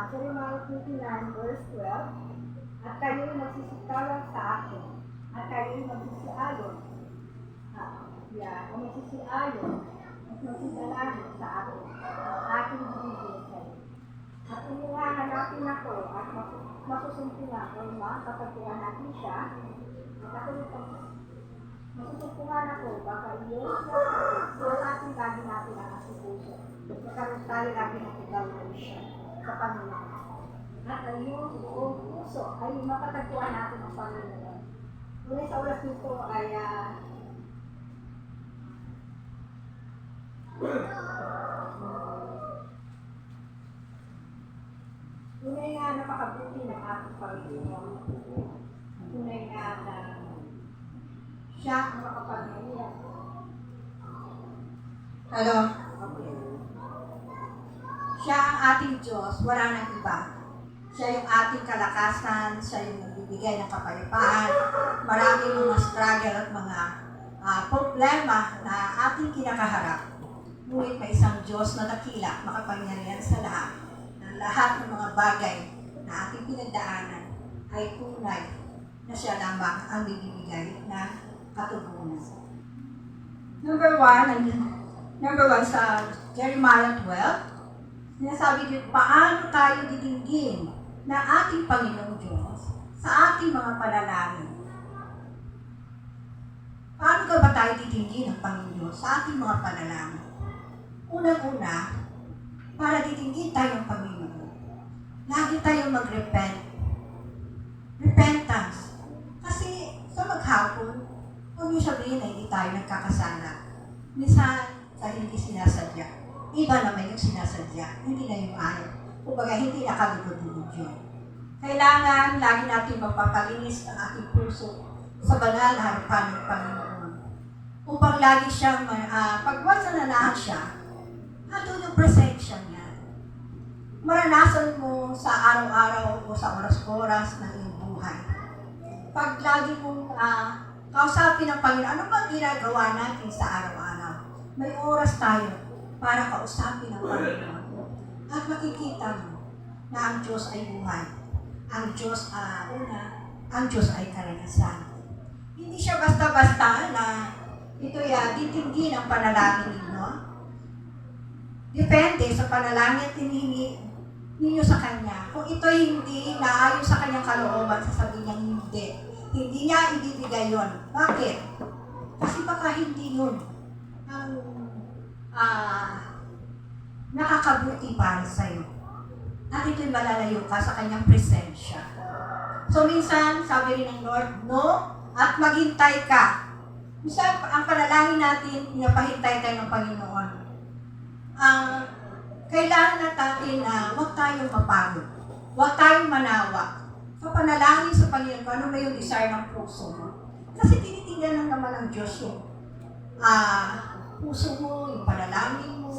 Jeremiah 29 verse 12, at kayo'y magsisikawan sa akin, at kayo'y magsisiayon, o magsisiayon, at magsisalangin sa akin, ang aking bibigyan sa'yo. At kung hahanapin ako at masusumpungan ko, kapagkuhan natin siya, at ako masusumpungan ako, baka iyon siya ating lagi natin ang ating puso. Magkaroon tayo lagi ng evaluation sa Panginoon. At ang iyong buong puso ay mapatagpuan natin ang Panginoon. Ngunit sa oras nito ay tunay nga napakabuti ng ating Panginoon. Tunay nga na siya ang makapangyarihan. Hello? Okay. Siya ang ating Diyos, wala nang iba. Siya yung ating kalakasan, siya yung nagbibigay ng kapayapaan. Maraming mga struggle at mga problema na ating kinakaharap. Ngunit may isang Diyos na dakila, makapangyarihan sa lahat. Na lahat ng mga bagay na ating pinagdaanan ay tunay na siya lamang ang bibigay na katugunan. Number one sa Jeremiah 12, sinasabi dito, paano tayo didinggin na ating Panginoong Diyos sa ating mga panalangin? Paano ka ba tayo didinggin ng Panginoong Diyos sa ating mga panalangin? Unang-una, para didinggin tayo ng Panginoon, lagi tayong mag-repent. Repentance. Kasi sa maghapon, huwag niyo sabihin na hindi tayo nagkakasala. Minsan, dahil hindi sinasadya. Iba naman yung sinasadya, hindi na yung ayaw. Kumbaga, hindi nakalugod-lugod yun. Kailangan lagi natin magpapalinis ng ating puso sa banal na harapan ng Panginoon. Upang lagi siyang, pag nanahan siya, nandun yung presensya niya. Maranasan mo sa araw-araw o sa oras-oras ng iyong buhay. Pag lagi mong kausapin ng Panginoon, ano bang ginagawa natin sa araw-araw? May oras tayo para kausapin ng Panginoon. At makikita mo na ang Diyos ay buhay. Ang Diyos, ang Diyos ay karanasan. Hindi siya basta-basta na ito'y titinggin ang panalangin ninyo. Depende sa panalangin at hinihingi ninyo sa Kanya. Kung ito'y hindi naayon sa Kanyang kalooban, sasabihin niya hindi. Hindi niya ibibigay yun. Bakit? Kasi baka hindi yun ang nakakabuti para sa'yo. At ito'y malalayo ka sa Kanyang presensya. So minsan, sabi rin ng Lord, no, at maghintay ka. Minsan, ang panalangin natin, pinapahintay tayo ng Panginoon. Kailangan natin na huwag tayong mapagod. Huwag tayong manawa. So, panalangin sa Panginoon, ano ba yung desire ng puso mo? Kasi tinitingnan lang naman ng Diyos yung puso mo, yung panalangin mo.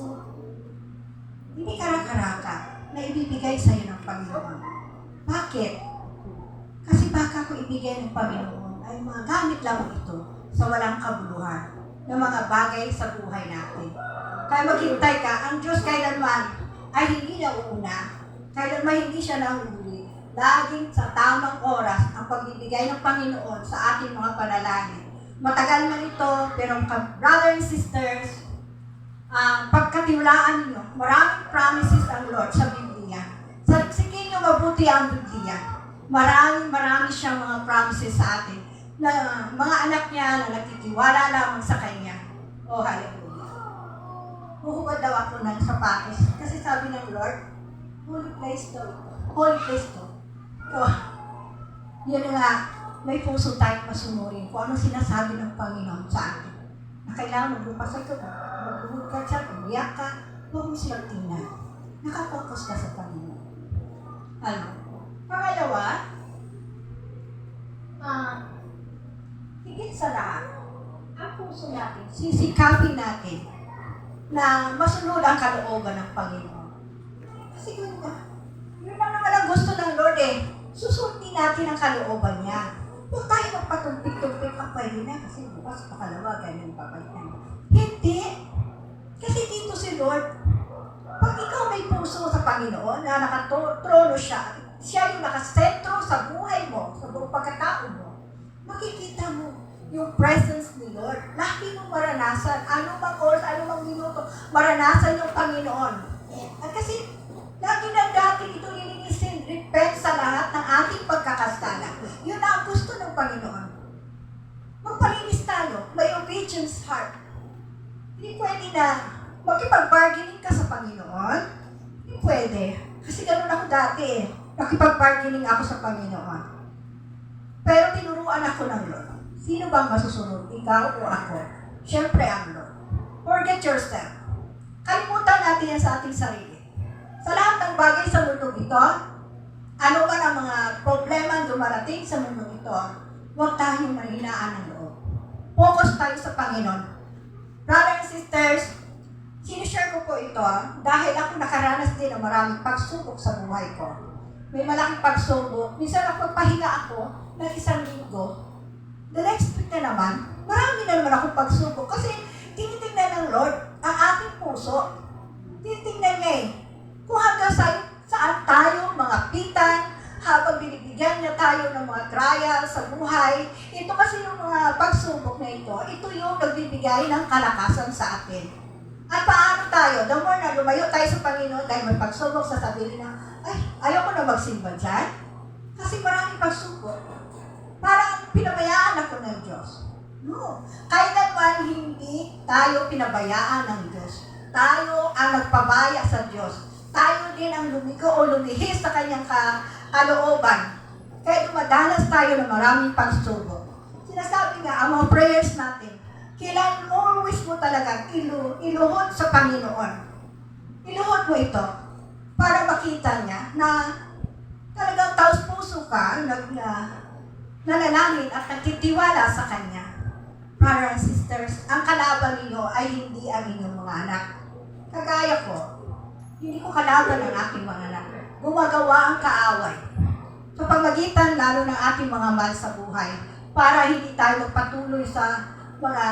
Hindi karaka-raka na ibibigay sa'yo ng Panginoon. Bakit? Kasi baka kung ibigay ng Panginoon ay magamit lang ito sa walang kabuluhan ng mga bagay sa buhay natin. Kaya maghintay ka, ang Diyos kailanman ay hindi nauuna, kailanman hindi siya nahuli. Laging sa tamang oras ang pagbibigay ng Panginoon sa ating mga panalangin. Matagal man ito, pero brothers and sisters, pagkatiwalaan niyo, maraming promises ang Lord sa Biblia. Sige niyo mabuti ang Biblia. Marami siyang mga promises sa atin na mga anak niya na nagtitiwala lamang sa Kanya. Oh, hallelujah. Huhubad daw ako ng sapatos kasi sabi ng Lord, holy place to. Holy place to. So, yun nga, may puso tayong masunurin kung anong sinasabi ng Panginoon sa atin. Na kailangan maglupasay ka, magluhod ka siya, umiyak ka, huwag mo silang tingnan. Nakapokus ka sa Panginoon. Pangalawa, higit sa lahat, ang puso natin, sisikapin natin na masunod ang kalooban ng Panginoon. Kasi yun lang naman ang gusto ng Lord susundin natin ang kalooban niya. Huwag tayo magpatumpik-tumpik ang pwede na kasi bukas pakalawa, ganyan papay na. Hindi. Kasi dito si Lord, pag ikaw may puso gusto mo sa Panginoon na nakatrono siya, siya yung nakasentro sa buhay mo, sa buong pagkatao mo, makikita mo yung presence ni Lord. Lagi mong maranasan, anumang oras, anumang minuto, maranasan yung Panginoon. At kasi, lagi na dati ito nilinisin, repent sa lahat ng ating pagkakasala. Yun na ang gusto ng Panginoon. Magpalinis tayo, may obedience heart. Hindi pwede na makipag-bargaining ka sa Panginoon. Hindi pwede. Kasi ganun ako dati eh. Nakipag-bargaining ako sa Panginoon. Pero tinuruan ako ng Lord. Sino bang masusunod? Ikaw o ako? Siyempre ang Lord. Forget yourself. Kalimutan natin yan sa ating sarili. Sa lahat ng bagay sa mundo ito, ano man ang mga problema dumarating sa mundo ito, huwag tayong mahinaan ng loob. Focus tayo sa Panginoon. Brothers and sisters, sinishare ko po ito dahil ako nakaranas din ng maraming pagsubok sa buhay ko. May malaking pagsubok. Minsan nagpapahinga ako ng 1 linggo. The next week na naman, marami na naman akong pagsubok kasi tinitingnan ng Lord ang ating puso. Tinitingnan niya eh. Kung hanggang saan tayo, mga pitan, habang binibigyan niya tayo ng mga trial sa buhay, ito kasi yung mga pagsubok na ito yung nagbibigay ng kalakasan sa atin. At paano tayo? The more na lumayo tayo sa Panginoon dahil may pagsubok, sasabihin na, ay, ayoko na magsimba dyan. Kasi maraming pagsubok. Parang pinabayaan ako ng Diyos. No. Kailanman hindi tayo pinabayaan ng Diyos. Tayo ang nagpabaya sa Diyos. Tayo din ang lumigo o lumihis sa kanyang kalooban. Kaya dumadanas tayo ng maraming pagsubok. Sinasabi nga, ang mga prayers natin, kailangan always mo talaga iluhod sa Panginoon. Iluhod mo ito para makita niya na talagang taos puso ka, nanalangin at nagtitiwala sa Kanya. Brothers and sisters, ang kalaban ninyo ay hindi ang inyong mga anak. Kagaya ko, hindi ko kalaban ang aking mga anak. Gumagawa ang kaaway sa pamagitan lalo ng ating mga mahal sa buhay para hindi tayo magpatuloy sa mga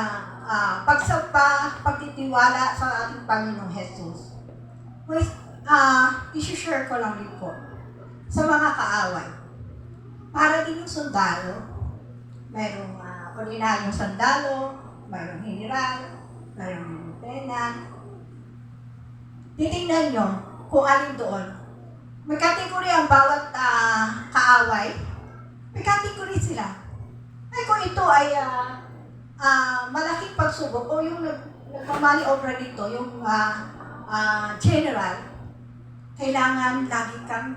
pagsamba, pagtitiwala sa ating Panginoong Jesus. I-share ko lang din po sa mga kaaway. Para din yung sundalo, mayroong ordinaryong sundalo, mayroong general, mayroong lieutenant. Titingnan nyo kung alin doon. May kategory ang bawat kaaway. May kategory sila. Ay kung ito ay malaking pagsubok o yung nagpamali obra dito, yung general, kailangan lagi kang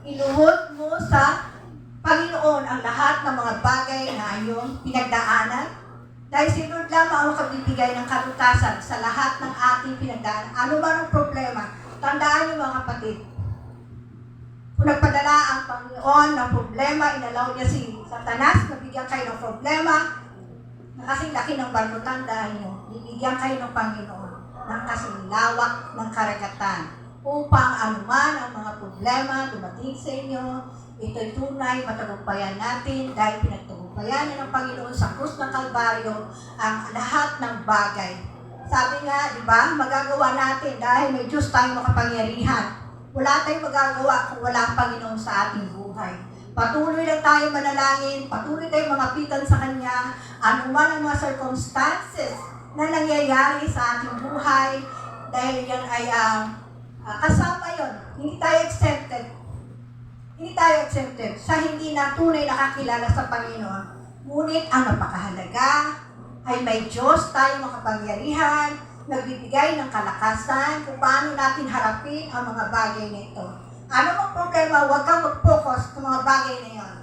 iluhod mo sa Panginoon ang lahat ng mga bagay na iyong pinagdaanan. Dahil si Lord lamang ang makagbibigay ng kalutasan sa lahat ng ating pinagdaanan. Ano man ang problema, tandaan niyo mga kapatid. Kung nagpadala ang Panginoon ng problema, inalaw niya si Satanas, nabigyan kayo ng problema, na kasing laki ng barko, tandaan niyo, bibigyan kayo ng Panginoon ng kasing lawak ng karagatan upang anuman ang mga problema dumating sa inyo, ito'y tunay, matagumpayan natin dahil pinagtagumpayan ng Panginoon sa krus ng Kalbaryo ang lahat ng bagay. Sabi nga, di ba, magagawa natin dahil may Diyos tayong makapangyarihan. Wala tayong magagawa kung wala ang Panginoon sa ating buhay. Patuloy lang tayo manalangin, patuloy tayong mangapitan sa Kanya, anuman ang mga circumstances na nangyayari sa ating buhay, dahil yan ay kasama yon. Hindi tayo exempted. Hindi tayo exempted sa hindi na tunay nakakilala sa Panginoon. Ngunit ang napakahalaga ay may Diyos tayong makapangyarihan, nagbibigay ng kalakasan kung paano natin harapin ang mga bagay na ito. Ano mang problema, huwag kang mag-focus sa mga bagay na yon.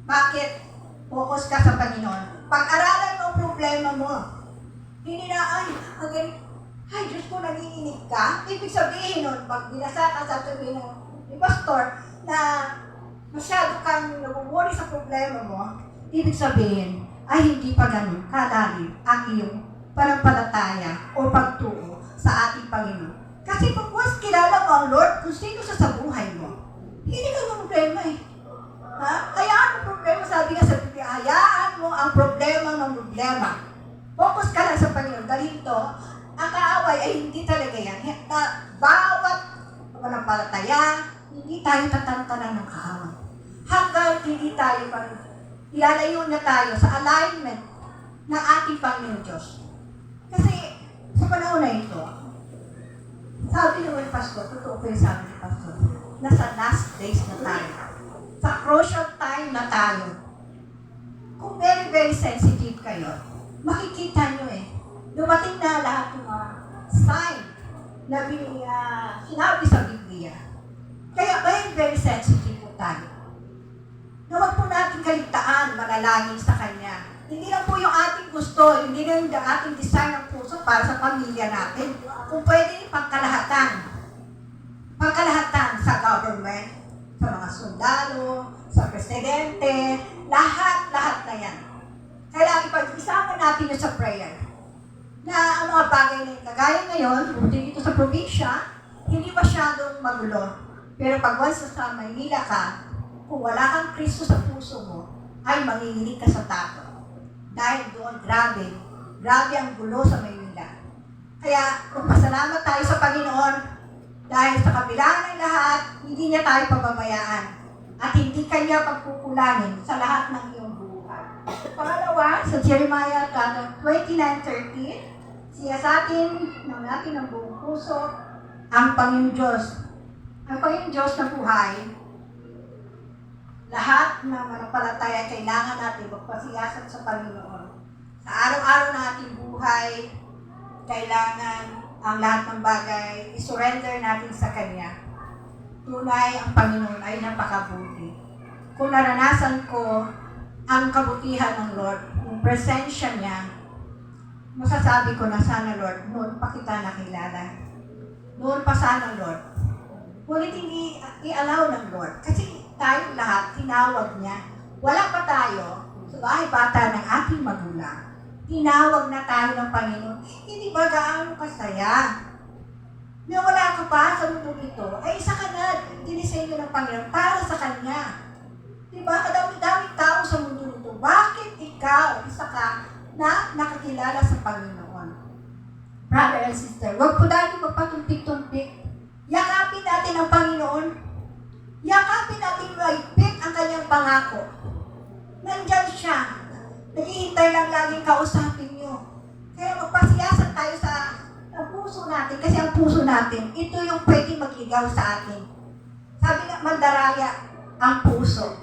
Bakit? Focus ka sa Panginoon. Pag-aralan mo ang problema mo. Hindi na, ay, Diyos ko, nanginginig ka. Ibig sabihin nun, pag binasa ka sa sabihin ni Pastor, na masyado kang nabubuli sa problema mo, ibig sabihin, ay hindi pa ganun kalalim ang iyong panampalataya o pagtuo sa ating Panginoon. Kasi kung once kilala mo ang Lord, kung sino sa buhay mo, hindi ka problema eh. Hayaan mo problema, sabi nga sa Biblia, hayaan mo ang problema ng problema. Focus ka lang sa Panginoon. Dahil ito, ang kaaway ay hindi talaga yan. bawat mananampalataya, hindi tayo tatantanan ng kahawan. Hanggang hindi tayo ilalayo na tayo sa alignment ng ating Panginoon Diyos. Kasi sa panahon na ito, sabi naman Pastor, totoo ko yung sabi ni Pastor, nasa last days na tayo. Sa crucial time na tayo. Kung very, very sensitive kayo, makikita nyo dumating na lahat ng mga sign na sinabi sa Biblia. Kaya very, very sensitive po tayo. Na wag po natin kaligtaan, manalangin sa Kanya. Hindi lang po yung ating gusto, hindi lang yung ating design ng puso para sa pamilya natin. Kung pwede pangkalahatan. Pangkalahatan sa government, sa mga sundalo, sa presidente, lahat na yan. Kailangan ipag-isapan natin yun sa prayer. Na ang mga bagay na kagaya ngayon, buti dito sa probinsya, hindi masyadong magulo. Pero pag once sa Maynila ka, kung wala kang Kristo sa puso mo, ay manginginig ka sa takot. Dahil doon, grabe ang gulo sa Maynila. Kaya, magpasalamat tayo sa Panginoon dahil sa kabila ng lahat, hindi niya tayo pababayaan at hindi Kanya pagkukulangin sa lahat ng iyong buhay. Pangalawa, sa Jeremiah 29:13, siya sa atin, ng natin ng buong puso, ang Panginoon Diyos. Ang Panginoon Diyos na buhay, lahat ng manampalataya kailangan natin magpasiyasat sa Panginoon. Sa araw-araw na ating buhay, kailangan ang lahat ng bagay i-surrender natin sa Kanya. Tunay, ang Panginoon ay napakabuti. Kung naranasan ko ang kabutihan ng Lord, yung presensya niya, masasabi ko na sana Lord, noon pa kita nakilala. Noon pa sana Lord. Ngunit hindi i-allow ng Lord. Kasi tayong lahat, tinawag niya. Wala pa tayo sa bahay bata ng ating magulang. Tinawag na tayo ng Panginoon. Hindi ba gaano kasaya? Na wala ka pa sa mundo ito, ay isa ka na, dinisenyo ng Panginoon para sa Kanya. Diba? Kadami-daming tao sa mundo ito. Bakit ikaw, isa ka, na nakakilala sa Panginoon? Brother and sister, huwag po natin magpatumpik-tumpik. Yakapin natin ang Panginoon. Yakapin natin maigpit ang Kanyang pangako. Nandyan siya. Naghihintay lang laging kausapin niyo. Kaya magpasiyasat tayo sa puso natin. Kasi ang puso natin, ito yung pwede magligaw sa atin. Sabi nga, mandaraya ang puso.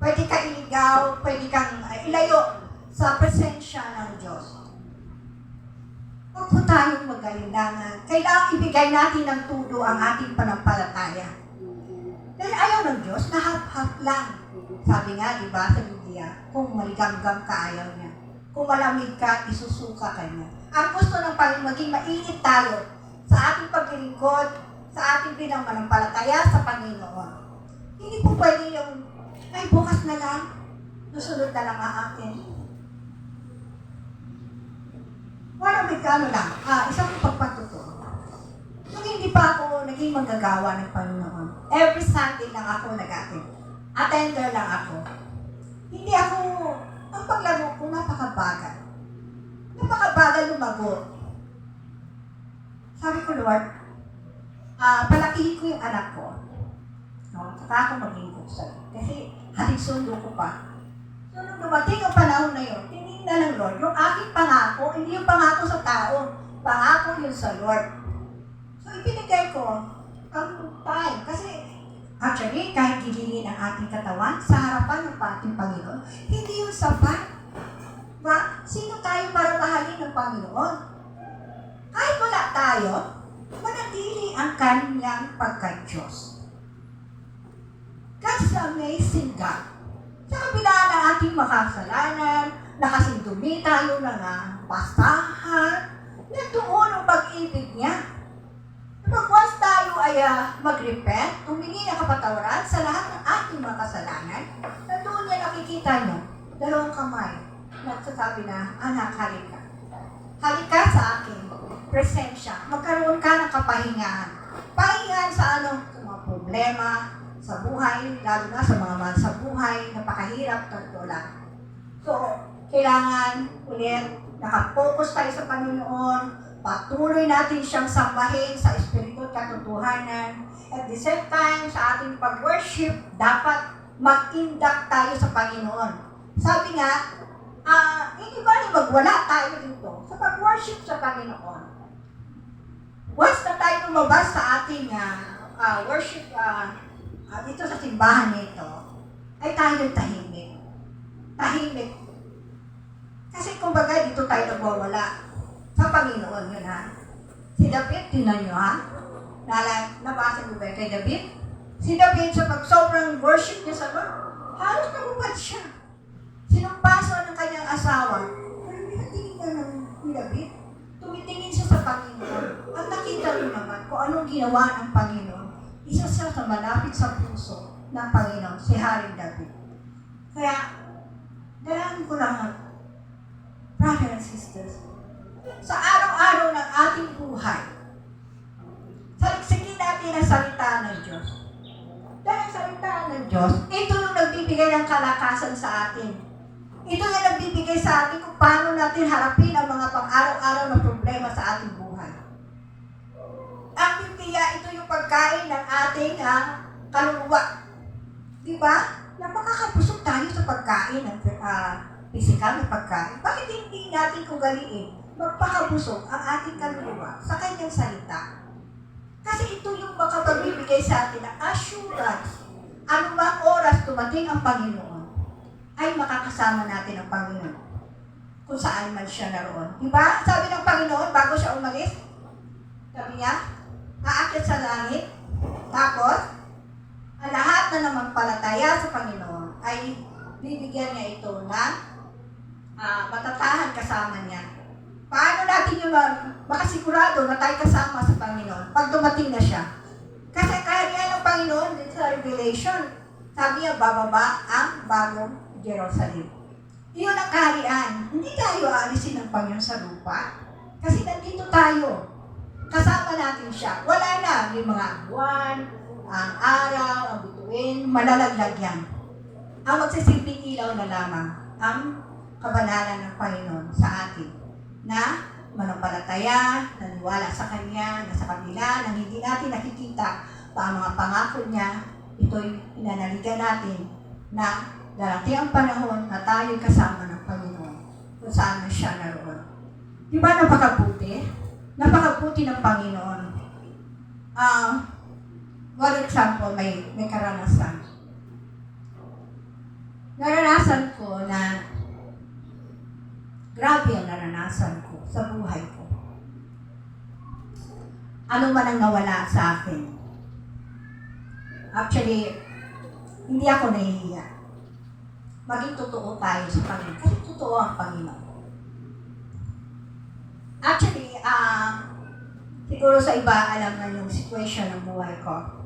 Pwede ka iligaw, pwede kang ilayo sa presensya ng Diyos. Huwag po tayong mag-alinlangan. Kailangan ibigay natin ng tulo ang ating panampalataya. Dahil ayaw ng Diyos, nahap-hap lang. Sabi nga, di ba, sa Biblia, kung maligamgam ka, ayaw niya. Kung malamig ka, isusuka ka niya. Ang gusto ng Panginoon, maging mainit tayo sa ating paglilingkod, sa ating pinamanampalataya sa Panginoon. Hindi po pwede yung, ay bukas na lang, susunod na lang ang akin. Wala may kano lang, isang pagpatuto. Nung hindi pa ako naging manggagawa ng Panginoon, every Sunday lang ako nag-attend. Attender lang ako. Hindi ako, ang paglaro ko napakabagal. Napakabagal lumago. Sabi ko, Lord, palakihin ko yung anak ko. No? Saka ako maglingkod sa'yo. Kasi hatid sundo ko pa. So, nung dumating ang panahon na yun, tinignan ng Lord, yung aking pangako, hindi yung pangako sa tao, pangako yun sa Lord. So, ibinigay ko ang time. Kasi, actually, kahit gigilin ang ating katawan sa harapan ng ating Panginoon, hindi yun sapat. Ba? Sino tayo para mahalin ng Panginoon? Kahit wala tayo, manatili ang kanyang pagka-Diyos. God's amazing God. Sa kabila ng ating makasalanan, nakasindumi tayo ng basahan, nandoon ang pag-ibig niya. Kapag once tayo ay mag-repent, humingi ng kapatawaran sa lahat ng ating mga kasalanan, nandoon niya nakikita niyo, dalawang kamay, nagsasabi na, anak, halika. Halika sa akin, presensya, magkaroon ka ng kapahingahan. Pahingahan sa sa mga problema, sa buhay, lalo na sa mga mahal sa buhay, napakahirap, totoo lang. So, kailangan ulit, nakapokus tayo sa Panginoon, patuloy natin siyang sambahin sa espiritu at katotohanan. At the same time, sa ating pag-worship, dapat mag-induct tayo sa Panginoon. Sabi nga, hindi ba ni magwala tayo dito sa pag-worship sa Panginoon? Once na tayo lumabas sa ating worship dito sa simbahan nito, ay tayo tahimik. Tahimik. Kasi kumbaga dito tayo nagwawala sa Panginoon yun Si David, tinan nyo nabasa mo ba kay David? Si David sa pag-sobrang worship niya sa Lord, halos nagubad siya. Sinumpaso ng kanyang asawa. Pero nakatingin ka ni David. Tumitingin siya sa Panginoon. At nakita rin naman kung anong ginawa ng Panginoon. Isa siya sa malapit sa puso ng Panginoon, si Haring David. Kaya, dalangin ko lang, brothers and sisters, sa araw-araw ng ating buhay, saliksikin natin ang salita ng Diyos. Dahil ang salita ng Diyos, ito yung nagbibigay ng kalakasan sa atin. Ito yung nagbibigay sa atin kung paano natin harapin ang mga pang-araw-araw na problema sa ating buhay. Ang Biblia, ito yung pagkain ng ating kaluluwa. Diba? Napakakabusog tayo sa pagkain ng physical na pagkain. Bakit hindi natin ugaliin magpakabusog ang ating kaluluwa sa kanyang salita? Kasi ito yung makapagbibigay sa atin ng assurance. Anumang oras dumating ang Panginoon, ay makakasama natin ang Panginoon kung saan man siya naroon. Diba? Sabi ng Panginoon, bago siya umalis, sabi niya, aakyat sa langit, tapos, ang lahat na namampalataya sa Panginoon ay bibigyan niya ito ng matatahan kasama niya. Paano natin yung makasigurado na tayo kasama sa Panginoon pag dumating na siya? Kasi kaharian ng Panginoon dito sa Revelation, sabi niya, bababa ang bagong Jerusalem. Iyon ang kaharian. Hindi tayo aalisin ng Panginoon sa lupa. Kasi nandito tayo. Kasama natin siya. Wala na yung mga buwan, ang araw, ang bituin, malalaglag yan. Ang magsisilbing ilaw na lamang ang kabanalan ng Panginoon sa atin na manampalataya, naniwala sa Kanya, na sa kanila, na hindi natin nakikita pa ang mga pangako niya. Ito'y inanaligan natin na darating ang panahon na tayo'y kasama ng Panginoon kung saan man siya naroon. Di ba napakabuti? Napakabuti ng Panginoon. For example, may karanasan. Naranasan ko na grabe ang naranasan ko sa buhay ko. Ano man ang nawala sa akin. Actually, hindi ako nahihiya. Maging totoo tayo sa Panginoon. Kasi totoo ang Panginoon. Actually, siguro sa iba alam na yung situation ng buhay ko.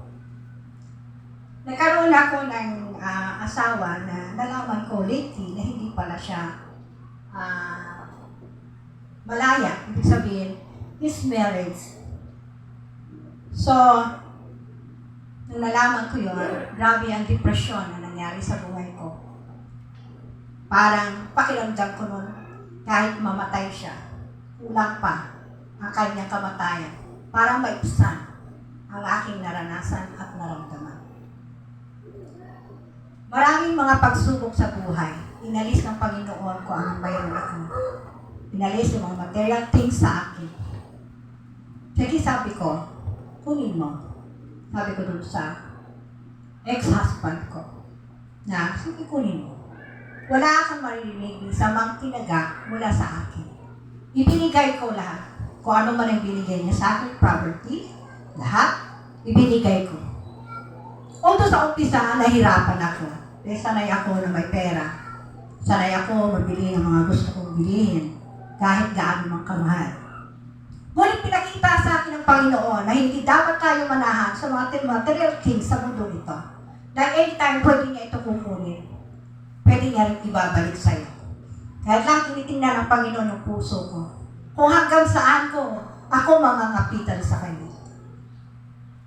Nagkaroon ako ng asawa na nalaman ko lately na hindi pala siya malaya. Ibig sabihin, his marriage. So, nung nalaman ko yun, grabe ang depression na nangyari sa buhay ko. Parang pakiramdam ko nun, kahit mamatay siya, kulang pa ang kanyang kamatayan. Parang maibsan ang aking naranasan at naramdaman. Maraming mga pagsubok sa buhay. Inalis ng Panginoon ko ang mayroon ako. Inalis yung mga material things sa akin. Sige, sabi ko, kunin mo. Sabi ko dun sa ex-husband ko, na, sige, kunin mo. Wala kang maririnig sa mga tinaga mula sa akin. Ibinigay ko lahat. Kung ano man ang binigay niya sa akin, property, lahat, ibinigay ko. Although sa umpisa, nahirapan ako. Dahil sanay ako na may pera. Sanay ako mabili ng mga gusto kong bilihin. Kahit gaano mang kamahal. Ngunit pinakita sa akin ng Panginoon na hindi dapat tayo manahan sa mga material things sa mundo ito. Dahil anytime pwede niya ito kukunin. Pwede niya rin ibabalik sa'yo. Kahit lang tinitingnan ng Panginoon ng puso ko. Kung hanggang saan ko, ako mangangapitan sa Kanya.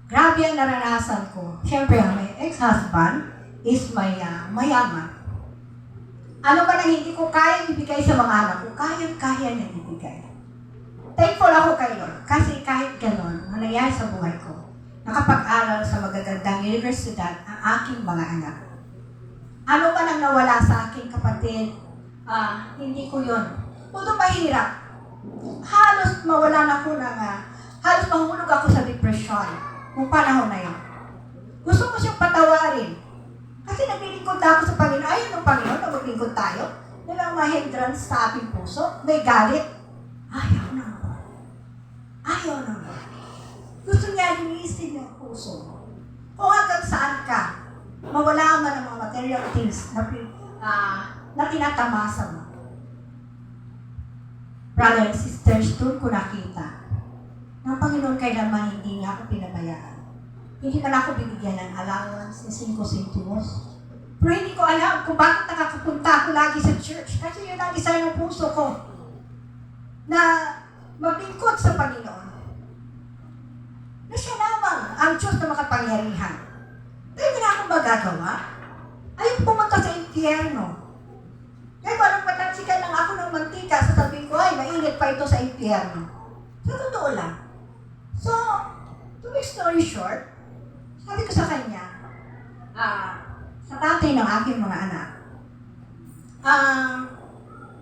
Grabe ang naranasan ko. Siyempre, ang may ex-husband is mayaman. Ano ba na hindi ko kayang ibigay sa mga anak ko, kayang-kaya niya ibigay. Thankful ako kay Lord. Kasi kahit ganon, ang nangyari sa buhay ko, nakapag-aral sa magagandang universidad ang aking mga anak. Ano man ang nawala sa aking kapatid, hindi ko yun. Todo mahirap. Halos mawalan ako halos mahulog ako sa depression nung panahon na yun. Gusto ko siyang patawarin. Kasi naglilingkod ako sa Panginoon. Ayun ng Panginoon na maglingkod tayo. Walang ma-hindrance sa ating puso. May galit. Ayaw naman. Ayaw naman. Gusto niya linisin yung puso mo. Kung hanggang saan ka, mawala man ang mga material things na tinatamasa mo. Brothers and sisters, doon ko nakita ng Panginoon kailanman hindi niya ako pinabayaan. Hindi man ako bibigyan ng allowance ni 5 centimos. Pero hindi ko alam kung bakit nakakapunta ako lagi sa church. Kasi yun ang isa ng puso ko na maglingkod sa Panginoon. Na siya lamang ang Diyos na makapangyarihan. Kaya wala akong magagawa. Ayaw pumunta sa impyerno. Kaya parang matansikan lang ako ng mantika, sasabihin ko, ay, mainit pa ito sa impyerno. Sa totoo lang. So, to make story short, sabi ko sa kanya, sa tatay ng aking mga anak,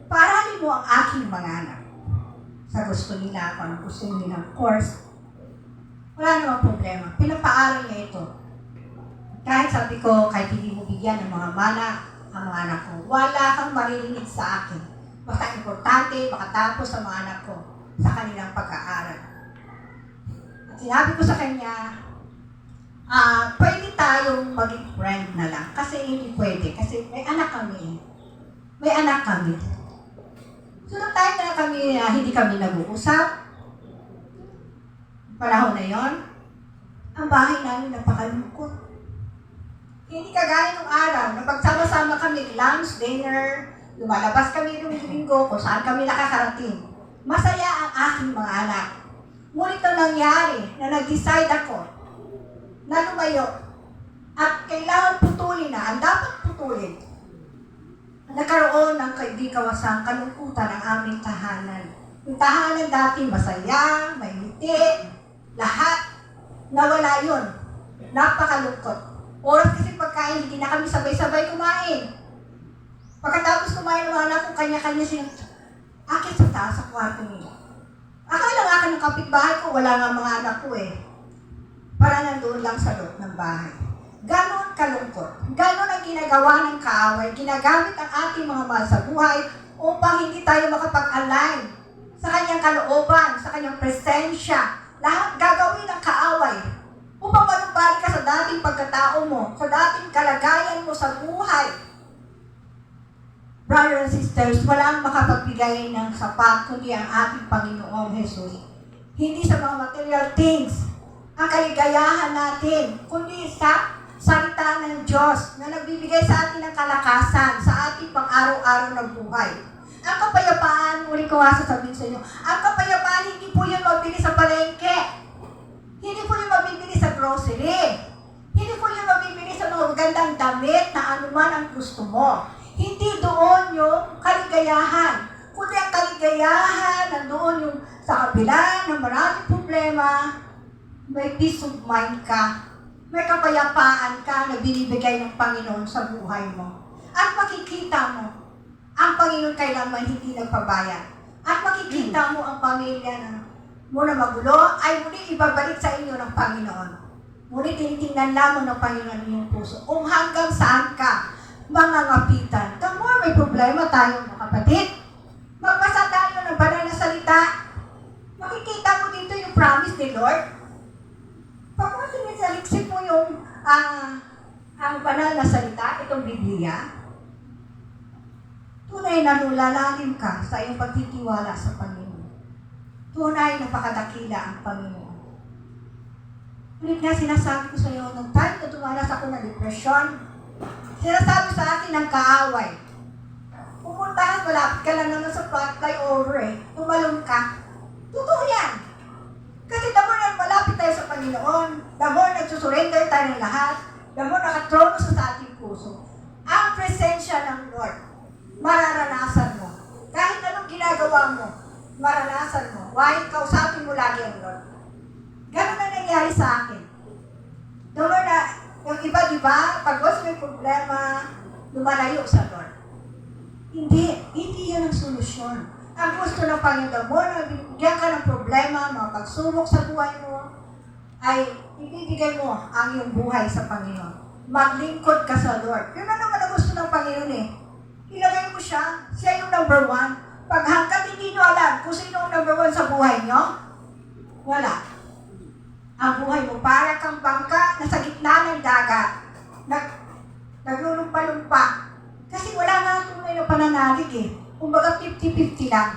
paaralin mo ang aking mga anak. Sa gusto nila, kung gusto nila ng course, wala namang problema. Pinapaaral niya ito. Kahit sabi ko, kahit hindi mo bigyan ng mga mana, ang mga anak ko, wala kang maririnig sa akin. Basta importante, makatapos sa mga anak ko sa kanilang pag-aaral. At sinabi ko sa kanya, pwede tayong maging friend na lang. Kasi hindi pwede. Kasi may anak kami. May anak kami. So, nung time na kami, hindi kami nag-uusap, panahon na yon, ang bahay namin napakalungkot. Hindi kagaya nung araw na pagsama-sama kami, lunch, dinner, lumalabas kami linggo kung saan kami nakakarating. Masaya ang aking mga anak. Ngunit ito nangyari na nag-decide ako na lumayo at kailangan putulin na, ang dapat putulin. Nagkaroon ng kaibigawasang kalungkutan ang aming tahanan. Yung tahanan dati masaya, may ngiti, lahat, nawala yun. Napakalungkot. Oras kasi pagkain, hindi na kami sabay-sabay kumain. Pagkatapos kumain ng mga anak ko, kanya-kanya silang akit sa taas sa kwarto nila. Akala nga ka ng kapitbahay ko, wala nga mga anak ko eh. Para nandoon lang sa loob ng bahay. Ganon kalungkot. Ganon ang ginagawa ng kaaway. Ginagamit ang ating mga mahal sa buhay upang hindi tayo makapag-align sa kanyang kalooban, sa kanyang presensya. Lahat gagawin ng kaaway upang manumbalik ka sa dating pagkatao mo, sa dating kalagayan mo sa buhay. Brothers and sisters, walang makapagbigay ng sapat kundi ang ating Panginoong Jesus. Hindi sa mga material things ang kaligayahan natin, kundi sa salita ng Diyos na nagbibigay sa atin ng kalakasan sa ating pang-araw-araw na buhay. Ang kapayapaan, uli ko nga sasabihin sa inyo, ang kapayapaan hindi po yun mabili sa palengke. Hindi po yung mabibili sa grocery. Hindi po yung mabibili sa mga magandang damit na anuman ang gusto mo. Hindi doon yung kaligayahan. Kundi ang kaligayahan, nandoon yung sa kabila ng maraming problema, may peace of mind ka. May kapayapaan ka na binibigay ng Panginoon sa buhay mo. At makikita mo, ang Panginoon kailanman hindi nagpabayad. At makikita mo ang pamilya na muna magulo, ay muli ibabalik sa inyo ng Panginoon. Muli tinitingnan lamang ng Panginoon inyong puso. Kung hanggang saan ka mangangapitan. The more may problema tayo mga kapatid. Magbasa tayo ng banal na salita. Makikita mo dito yung promise ni Lord. Pag mo sinisaliksik mo yung ang banal na salita, itong Biblia, tunay na lulalalim ka sa iyong pagtitiwala sa Panginoon. Tunay, napakadakila ang Panginoon. Ulit nga sinasabi ko sa iyo, nung time na dumanas ako ng depression, sinasabi sa akin ng kaaway, pupuntahan, malapit ka lang naman sa flyover eh, tumalon ka. Totoo yan. Kasi the more na malapit tayo sa Panginoon, the more nagsusurrender tayo ng lahat, the more nakatrono sa ating puso. Ang presensya ng Lord, mararanasan mo. Kahit anong ginagawa mo, maranasan mo. Why? Kausapin mo lagi ang Lord. Ganun na nangyari sa akin. Doon na, yung iba, di ba, pag once may problema, lumalayo sa Lord. Hindi yan ang solusyon. Ang gusto ng Panginoon mo, na bigyan ka ng problema, mga pagsubok sa buhay mo, ay ibibigay mo ang iyong buhay sa Panginoon. Maglingkod ka sa Lord. Yun na naman ang gusto ng Panginoon eh. Ilagay mo siya yung number one. Pag hanggat hindi nyo alam kung sino ang number one sa buhay nyo, wala. Ang buhay mo, para kang bangka na sa gitna ng dagat. Naglulumpa-lumpa. Kasi wala nga tunay na pananalig eh. Kumbaga 50-50 lang.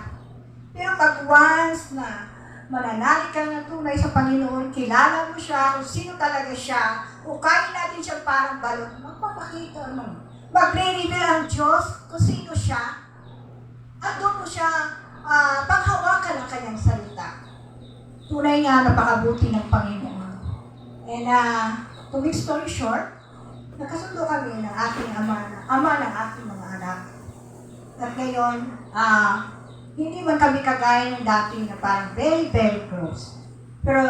Pero pag once na mananalig ka ng tunay sa Panginoon, kilala mo siya, kung sino talaga siya, ukayin natin siya parang balot, magpapakita mo. Magre-reveal ang Diyos kung sino siya, at doon mo siya panghawakan ang kanyang salita. Tunay nga napakabuti ng Panginoon. And to make story short, nagkasundo kami ng aking ama ng aking mga anak. At ngayon, hindi man kami kagaya ng dati na parang very, very close. Pero,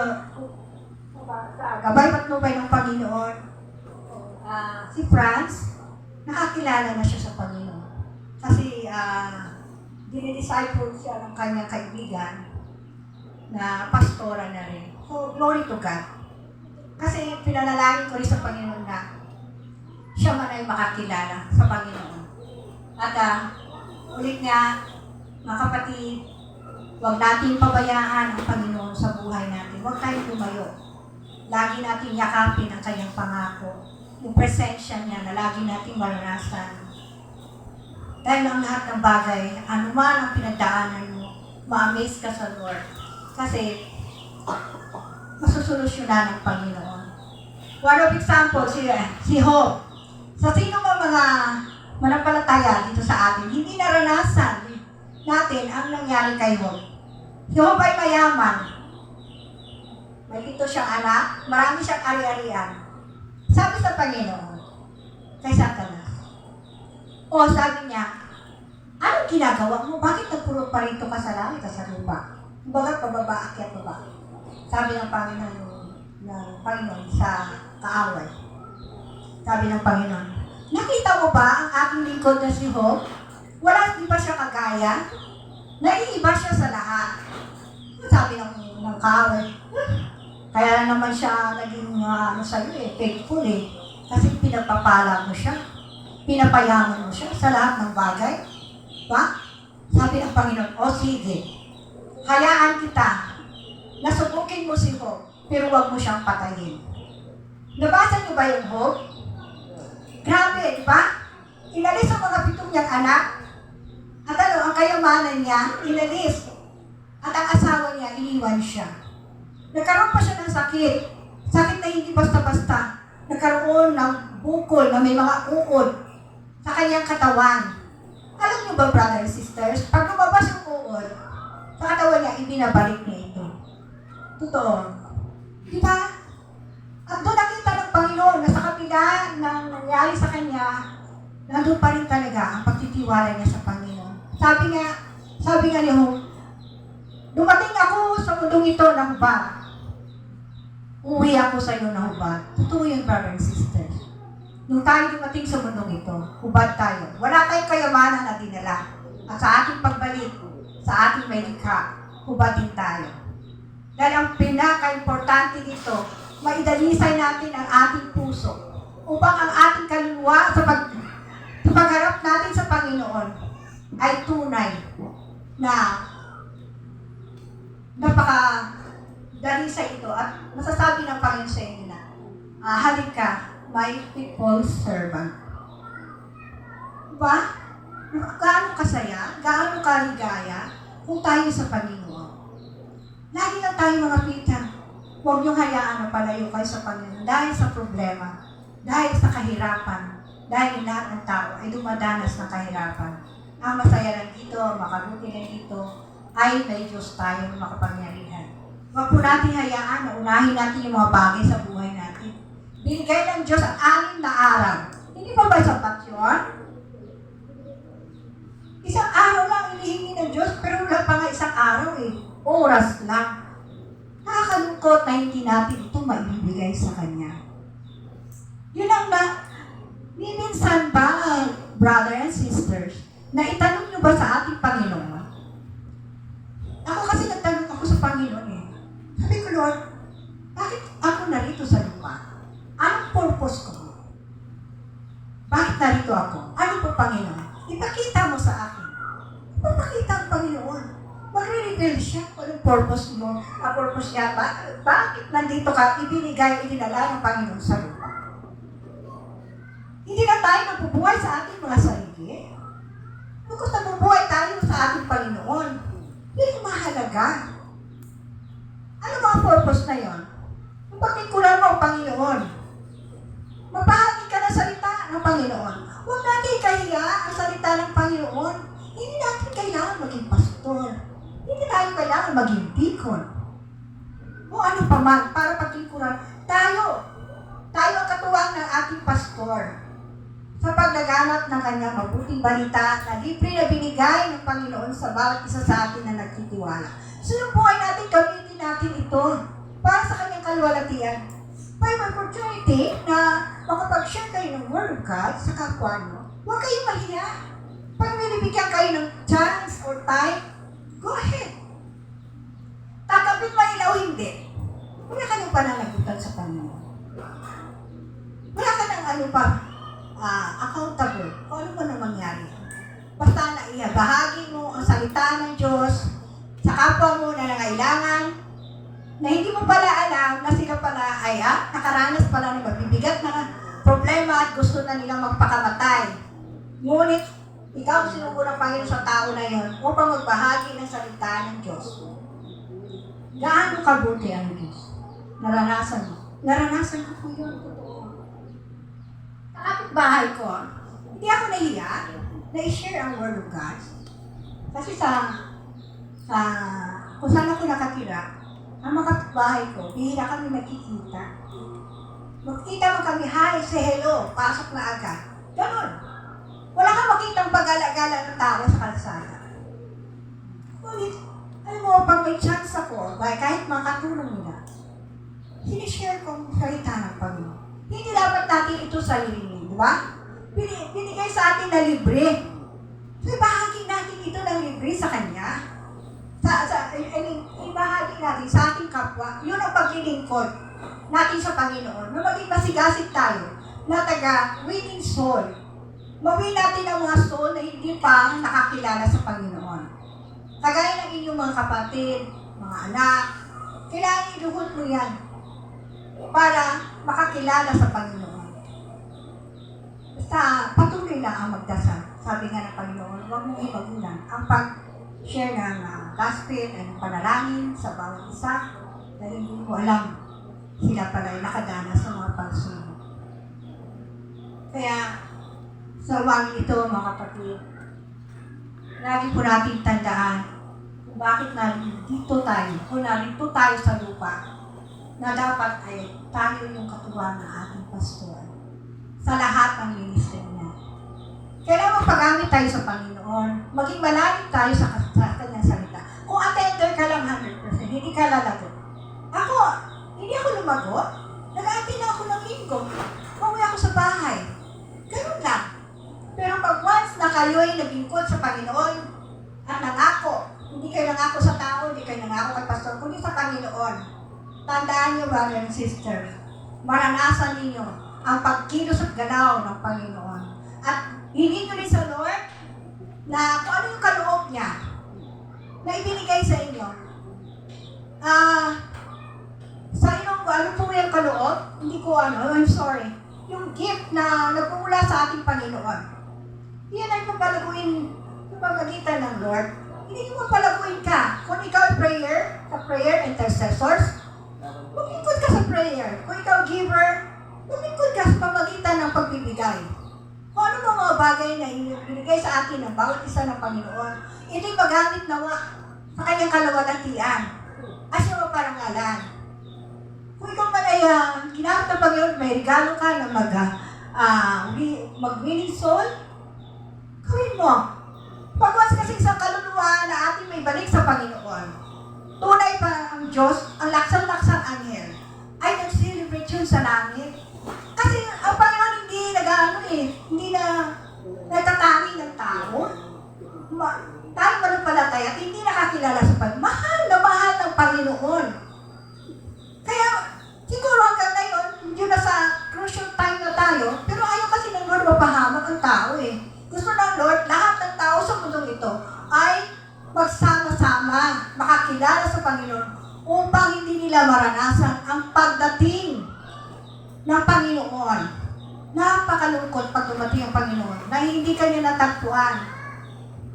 sa gabay patnubay ng Panginoon, si Franz, nakakilala na siya sa Panginoon. Kasi, dinidisciple siya ng kanyang kaibigan na pastora na rin. So, glory to God. Kasi, pinanalangin ko rin sa Panginoon na siya man ay makakilala sa Panginoon. At, ulit nga, mga kapatid, huwag natin pabayaan ang Panginoon sa buhay natin. Huwag tayong lumayo. Lagi natin yakapin ang kanyang pangako. Yung presensya niya na lagi natin maranasan. Dahil ang lahat ng bagay, anuman ang pinagdaanan mo, ma-amaze ka sa Lord. Kasi, masusolusyonan ng Panginoon. One of example, si Job. Sa sino mga manampalataya dito sa atin, hindi naranasan natin ang nangyari kay Job. Si Job ay mayaman. May ito siyang anak, marami siyang ari-arian. Sabi sa Panginoon, kay Satanas, sabi niya, anong ginagawa mo? Bakit nagpulot pa rito ka sa langit at sa lupa? Bakit pababa, akyat baba? Sabi ng Panginoon sa kaaway. Sabi ng Panginoon, nakita mo ba ang aking lingkod na si Job? Di ba siya kagaya? Naiiba siya sa lahat. Sabi ng kaaway, kaya naman siya naging sa'yo faithful Kasi pinagpapala mo siya. Pinapayaman mo siya sa lahat ng bagay. Diba? Sabi ng Panginoon, sige, hayaan kita. Nasubukin mo si Job, pero huwag mo siyang patayin. Nabasa niyo ba yung Job? Grabe, di ba? Inalis ang mga 7 niyang anak. At ang kayamanan niya, inalis. At ang asawa niya, iniwan siya. Nagkaroon pa siya ng sakit. Sakit na hindi basta-basta. Nagkaroon ng bukol na may mga uod sa kanyang katawan. Alam niyo ba, brother and sisters, pag lumabas yung uod, sa katawan niya, ibinabalik niya ito. Totoo. Di ba? At doon nakita ng Panginoon na sa kapila ng nangyari sa kanya, nandun pa rin talaga ang pagtitiwala niya sa Panginoon. Sabi nga niya, dumating ako sa mundong ito na hubad. Uwi ako sa iyo na hubad. Totoo yun, brother and sisters. Nung tayo dumating sa mundong ito, hubad tayo. Wala tayong kayamanan na dinala. At sa ating pagbalik, sa ating may likha, hubad din tayo. Dahil ang pinaka-importante dito, maidalisay natin ang ating puso upang ang ating kaluluwa sa pagharap natin sa Panginoon ay tunay na napaka-dalisay ito at masasabi ng Panginoon sa inyo na halika, my people's servant. Diba? Gaano kasaya, gaano kaligaya kung tayo sa Panginoon. Lagi na tayo mga pita. Huwag niyong hayaan na palayo kayo sa Panginoon dahil sa problema, dahil sa kahirapan, dahil lahat ng tao ay dumadanas ng kahirapan. Ang masaya lang dito, makabuti lang dito, ay may Diyos tayong makapangyarihan. Huwag po natin hayaan na unahin natin yung mga bagay sa buhay natin. Binigay ng Diyos ang 6 na araw. Hindi pa ba sapat yun? Isang araw lang inihingi ng Diyos, pero wala pa pa nga isang araw eh. Oras lang. Nakakalungkot na hindi natin ito maibibigay sa Kanya. Yun ang minsan ba, brother and sisters, na itanong nyo ba sa ating Panginoon? Ako kasi nagtanong ako sa Panginoon eh. Sabi ko, Lord, bakit ako narito sa lupa? Anong purpose ko? Bakit narito ako? Ano po, Panginoon? Ipakita mo sa akin. Ipakita ang Panginoon. Magre-reveal siya kung anong purpose mo. Ang purpose niya, bakit nandito ka, idinala ng Panginoon sa lupa? Hindi na tayo nabubuhay sa ating mga sarili. Kung nabubuhay tayo sa ating Panginoon, yun ang mahalaga. Ano mga purpose na yon? Pagtikulan mo ang Panginoon. Mabahagi ka ng salita ng Panginoon. Huwag natin ikahiya ang salita ng Panginoon. Hindi natin kailangan maging pastor. Hindi natin kailangan maging deacon. O ano pa man, para pagtikulan, tayo ang katuwang ng ating pastor sa paglaganap ng kanyang mabuting balita na libre na binigay ng Panginoon sa bawat isa sa atin na nagtitiwala. So yung buhay natin, gamitin natin ito para sa kanyang kalwalatian. May opportunity na makapag-share kayo ng Word of God sa kapwa nyo. Huwag kayong mahiya. Pag binibigyan kayo ng chance or time, go ahead. Takapin man o hindi. Wala ka nang pananagutan sa Panginoon. Wala ka nang accountable kung ano mo na mangyari. Basta na bahagi mo ang salita ng Diyos sa kapwa mo na nangailangan, na hindi mo pala alam na sila pala ay nakaranas pala ng mabibigat na problema at gusto na nilang magpakamatay. Ngunit, ikaw sinugo ng Panginoon sa tao na yon upang magbahagi ng salita ng Diyos. Gaano kabuti ang Diyos? Naranasan mo. Naranasan ko po yun. Bahay ko, hindi ako nahiya na i-share ang Word of God. Kasi kung saan ako nakatira, ang mga kapitbahay ko, bihira kami nakikita. Magkita mo kami, hi, say hello, pasok na agad. Ganon. Wala kang makitang pag-alagala ng tao sa kalsada. Ngunit, alam mo, pag may chance ako, kahit makatulong nila, sinishare ko ang salita ng Panginoon. Hindi dapat natin ito salinin, di ba? Binigay sa atin na libre. So, ibahagi natin ito ng libre sa Kanya. Ibahagi natin sa ating kapwa. Yun ang paglilingkod natin sa Panginoon. Na maging masigasig tayo na taga-winning soul. Mawin natin ang mga soul na hindi pa nakakilala sa Panginoon. Kagaya ng inyong mga kapatid, mga anak, kailangan iluhod mo yan para makakilala sa Panginoon. Basta patuloy lang ang magdasal. Sabi nga ng Panginoon, huwag mong ipagulan ang pag-share ng gospel at panalangin sa bawat isa dahil hindi mo alam sila pala ay nakadanas sa mga pagsunod. Kaya, sa wangin ito mga kapatid, lagi po natin tandaan kung bakit narito tayo, kung narito tayo sa lupa, na dapat ay tayo yung katuwang ng ating pastor sa lahat ng ministry niya. Kailangan magpagamit tayo sa Panginoon, maging malalim tayo sa kanyang salita. Kung attender ka lang 100%, hindi ka lalagot. Ako, hindi ako lumagot. Nag-attend na ako ng linggo. Pauwi ako sa bahay. Ganun lang. Pero pag once na kayo ay naglingkod sa Panginoon at nangako, hindi kayo nangako sa tao, hindi kayo nangako kay pastor, kundi sa Panginoon. Tandaan niyo, brother and sister, maranasan ninyo ang pagkilos at galaw ng Panginoon. At hindi nyo rin sa Lord na kung ano yung kaloob niya na ibinigay sa inyo. Sa inyong, ano po yung kaloob? Hindi ko I'm sorry. Yung gift na nagmumula sa ating Panginoon. Yan ay papalaguin sa pamagitan ng Lord. Hindi nyo papalaguin ka. Kung ikaw ay prayer intercessors, maglingkod ka sa prayer. Kung ikaw giver, maglingkod ka sa pamagitan ng pagbibigay. Kung ano mga bagay na ibinigay sa atin ng bawat isa ng Panginoon, ito'y magamit nawa sa kanyang kalawalatian at sa mga parangalan. Kung ikaw man ay ginamit ng Panginoon, may regalo ka na mag-winning soul, gawin mo. Pagwas kasi sa kaluluwa na ating may balik sa Panginoon. Tunay pa ang Diyos, ang laksang-laksang anghel, ay nag-celebrate yun sa langit. Kasi ang Panginoon hindi hindi na nagtatangi ng tao. Tayo mananampalataya at hindi nakakilala sa Panginoon. Mahal na mahal ng Panginoon. Kaya, siguro hanggang ngayon, hindi na sa crucial time na tayo, pero ayaw kasi ng Lord mapahamak ang tao eh. Gusto ng Lord, lahat ng tao sa mundong ito ay magsama-sama, makakilala sa Panginoon upang hindi nila maranasan ang pagdating ng Panginoon. Napakalungkot pag dumating ang Panginoon na hindi kanya natagpuan.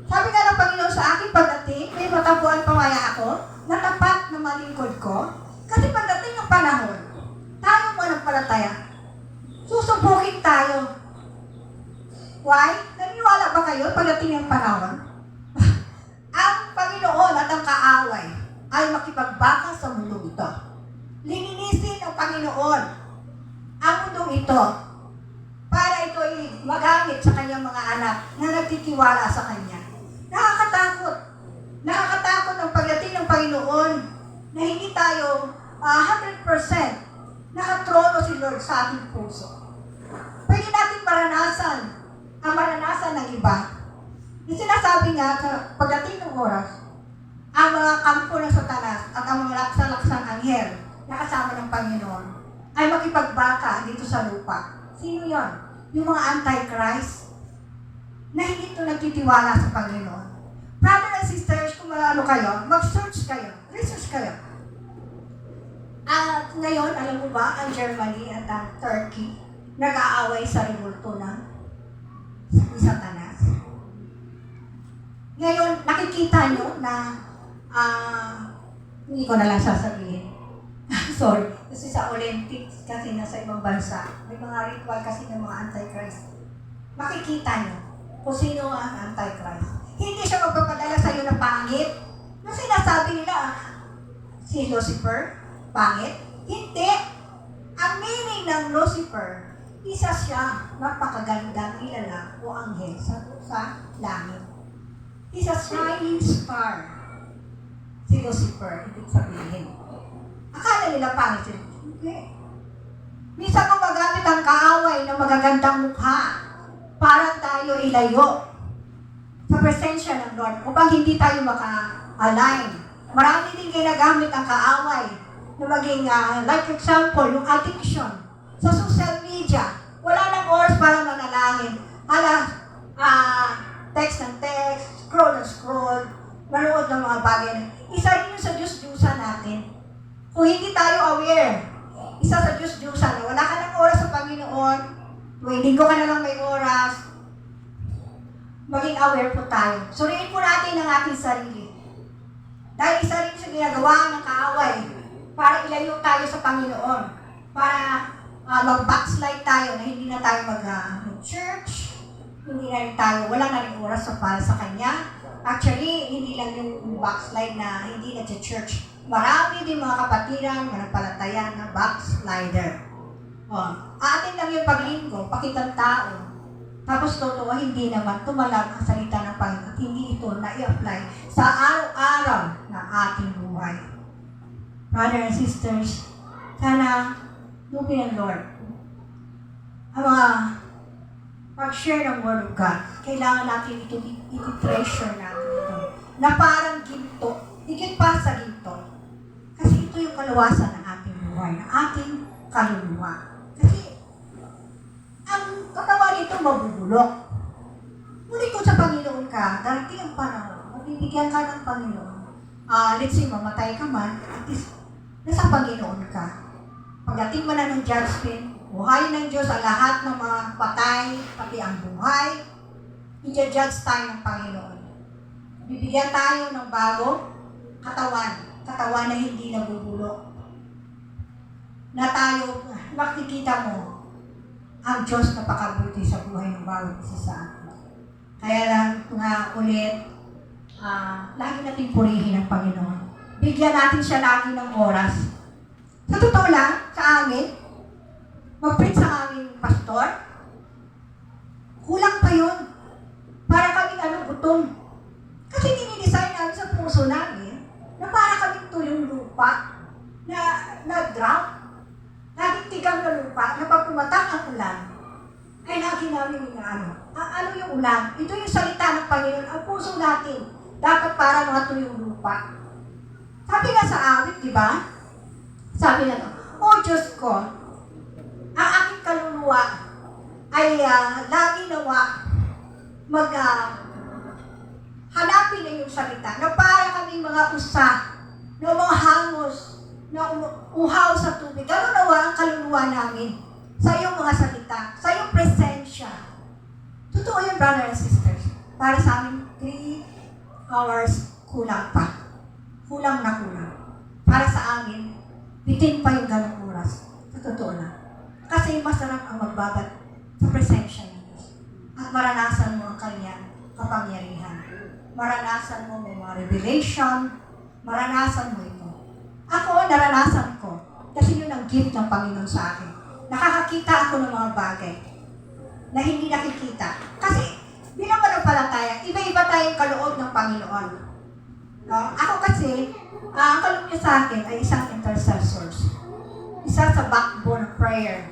Sabi nga ng Panginoon sa aking pagdating, may matagpuan pa kaya ako na tapat na malingkod ko. Kasi pagdating ng panahon, tayo mananampalataya, susubukin tayo. Why? Naniniwala ba kayo pagdating ng panahon? Ang Panginoon at ang kaaway ay makipagbaka sa mundong ito. Lilinisin ng Panginoon ang mundong ito para ito ay magamit sa kanyang mga anak na nagtitiwala sa kanya. Nakakatakot. Nakakatakot ang pagdating ng Panginoon na hindi tayo 100% nakatrono si Lord sa ating puso. Pwede natin maranasan ang maranasan ng iba. Yung sinasabi nga sa pagdating ng oras, ang mga kampo ng Satanas at ang mga laksang-laksang anghel na kasama ng Panginoon ay makipagbaka dito sa lupa. Sino yon? Yung mga anti-Christ na hindi ito nagtitiwala sa Panginoon. Brother and sisters, kung kayo, mag-search kayo, research kayo. At ngayon, alam mo ba, ang Germany at ang Turkey nag-aaway sa rebulto ng Satanas. Ngayon, nakikita nyo na hindi ko na lang sasabihin. Sorry. Kasi sa Olympics, kasi nasa ibang bansa, may mga ritual kasi ng mga anti-Christ. Makikita nyo kung sino ang anti-Christ. Hindi siya magpapadala sa iyo na pangit. Yung sinasabi nila, si Lucifer, pangit. Hindi. Ang meaning ng Lucifer, isa siya napakagandang ilala o anghel sa langit. He's a shining star. Si Lucifer, ibig sabihin. Akala nila pangit siya. Hindi. Minsan gumagamit ang kaaway ng magagandang mukha para tayo ilayo sa presensya ng Lord upang hindi tayo maka-align. Marami din ginagamit ang kaaway na maging, like example, yung addiction sa social media. Wala nang oras para manalangin. Text ng text, scroll ng scroll, manood ng mga bagay. Isa rin yun sa Diyos-Diyusan natin. Kung hindi tayo aware, isa sa Diyos-Diyusan na wala ka ng oras sa Panginoon, tuwing linggo ka na lang may oras, maging aware po tayo. Suriin po natin ang ating sarili. Dahil isa rin sa ginagawa ng kaaway para ilayo tayo sa Panginoon. Para mag-backslide tayo na hindi na tayo mag-church, hindi na rin tayo, wala na rin oras para sa Kanya. Actually, hindi lang yung backslide na hindi na sa church. Marami din mga kapatiran, mananampalataya na backslider. Atin lang yung paglinggo, pakitang tao. Tapos totoo, hindi naman tumalag ang salita ng Panginoon. Hindi ito na-i-apply sa araw-araw na ating buhay. Brothers and sisters, sana lupin ang Lord. Ang mga pag-share ng Word of God, kailangan natin ito i-treasure natin ito. Na parang ginto, higit pa sa ginto. Kasi ito yung kaluwasan ng ating buhay, ng ating kaluluwa. Kasi ang katawan nito mabubulok. Muli kung sa Panginoon ka, darating ang panahon, mabibigyan ka ng Panginoon. Let's say, mamatay ka man, at least, nasa Panginoon ka. Pagdating mo na ng judgment, buhay ng Diyos ang lahat ng mga patay, pati ang buhay, i-judge tayo ng Panginoon. Bibigyan tayo ng bago katawan na hindi nabubulok. Na tayo, makikita mo, ang Diyos napakabuti sa buhay ng bawat isa sa atin. Kaya lang, nga ulit, lagi natin purihin ang Panginoon. Bigyan natin siya lagi ng oras. Sa totoo lang, sa amin, mag-preach sa aming pastor, kulang pa yun. Para kaming gutom. ng ulan, ay lagi namin inaano. Ano yung ulan? Ito yung salita ng Panginoon. Ang puso natin, dapat para mato yung lupa. Sabi nga sa awit, di ba? Sabi na to, O Diyos ko, ang aking kaluluwa ay lagi nawa hanapin na yung salita na para kaming mga usa, na mga hangos, na uhaw sa tubig. Gano'n nawa ang kaluluwa namin sa iyong mga salita, sa iyong presensya. Totoo yun, brother and sisters. Para sa amin, 3 hours kulang pa. Kulang na kulang. Para sa amin, bitin pa yung ganong oras. Sa totoo na. Kasi masarap ang magbabat sa presensya ng Diyos. At maranasan mo ang kanyang kapangyarihan. Maranasan mo may mga revelation. Maranasan mo ito. Ako, naranasan ko. Kasi yun ang gift ng Panginoon sa akin. Nakakakita ako ng mga bagay na hindi nakikita. Kasi, bilang manampalataya, iba-iba tayong kaloob ng Panginoon. No? Ako kasi, ang kaloob niya sa akin ay isang intercessors. Isa sa backbone of prayer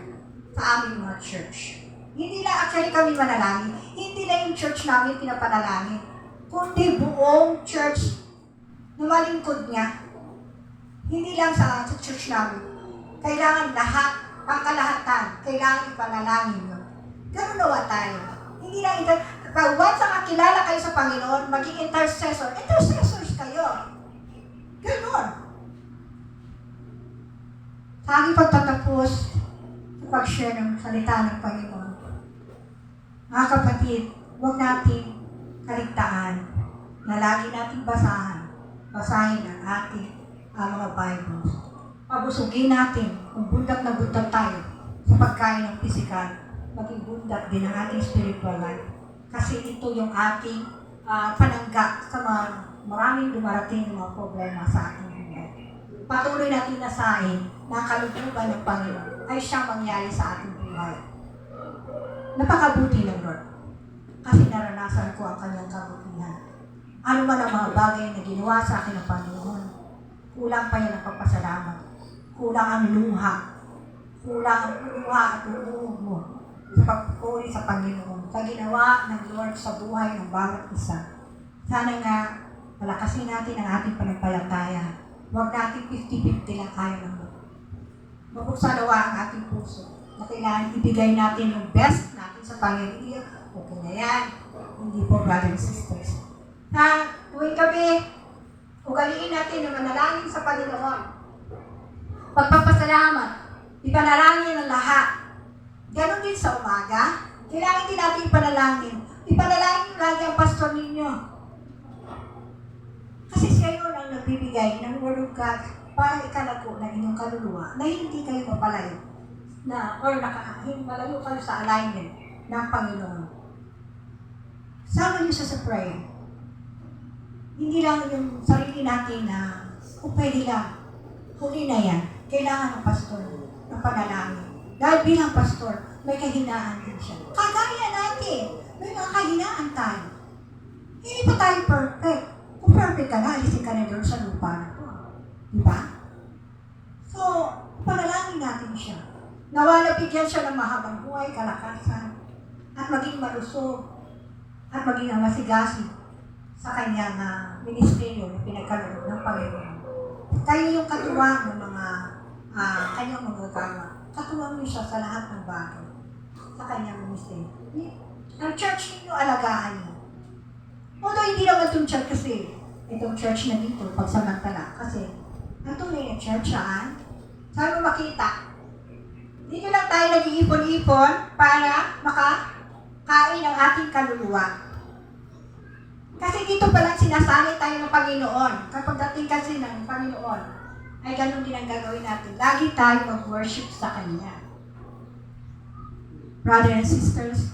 sa aming mga church. Hindi lang actually kami manalangin. Hindi lang yung church namin pinapanalangin. Kundi buong church na malingkod niya. Hindi lang sa church namin. Kailangan lahat, pangkalahatan, kailangan ipanalangin yun. Ganun nawa tayo. Hindi lang once ang kakilala kayo sa Panginoon, maging intercessors kayo. Ganun. Sa aking pagtatapos, sa pag-share ng salita ng Panginoon, mga kapatid, huwag nating kaligtaan na lagi nating basahin ang ating mga Bibles. Pabusugin natin kung bundak na bundak tayo sa pagkain ng pisikal, maging bundak din ang ating spiritual life. Kasi ito yung ating panangga sa mga maraming dumarating mga problema sa ating buhay. Patuloy natin nasahin na ang kalooban ng Panginoon ay siyang mangyari sa ating buhay. Napakabuti ng Lord. Kasi naranasan ko ang kanyang kabutihan. Ano man ang mga bagay na ginawa sa akin ng Panginoon, kulang pa yan ang pagpasalamat. Kulang ang luha. Kulang ang luha at uug mo sa pagpupuri sa Panginoon. Sa ginawa ng Lord sa buhay ng bawat isa. Sana nga, palakasin natin ang ating panagpalataya. Huwag natin 50-50 lang kaya ng Lord. Mabuksan nawa ang ating puso na kailangan ibigay natin yung best natin sa Panginoon. Okay na yan. Hindi po, brothers and sisters. Tuwing gabi, ugaliin natin na manalangin sa Panginoon. Pagpapasalamat, ipanalangin ang lahat. Ganon din sa umaga. Kailangan din natin ipanalangin. Ipanalangin lagi ang pastor ninyo. Kasi siya yun ang nagbibigay ng Word of God para ikalago ng inyong kaluluwa na hindi kayo mapalayo malayo kayo sa alignment ng Panginoon. Sama niyo siya sa prayer. Hindi lang yung sarili natin na pwede lang. Huli na yan. Kailangan ng pastor ng panalangin. Dahil bilang pastor, may kahinaan din siya. Kagaya natin, may mga kahinaan tayo. Hindi pa tayo perfect. Kung perfect ka na, alisin ka na doon sa lupa na to. Diba? So, panalangin natin siya. Nawala bigyan siya ng mahabang buhay, kalakasan, at maging malusog, at maging masigasig sa kanyang ministeryo na pinagkaloob ng Panginoon. Tayo yung katuwang ng mga kanyang magagawa. Katuwang niyo siya sa lahat ng bagay sa kanyang ministeryo. Ang church ninyo, alagaan niyo. Although hindi naman itong church kasi, itong church na dito, pagsamantala. Kasi, ang tunay na church saan? Saan mo makita? Dito lang tayo nag-iipon-ipon para makakain ang ating kaluluwa. Kasi dito palang sinasanay tayo ng Panginoon. Kapag dating kasi ng Panginoon, ay ganun din ang gagawin natin. Lagi tayo mag-worship sa Kanya. Brothers and sisters,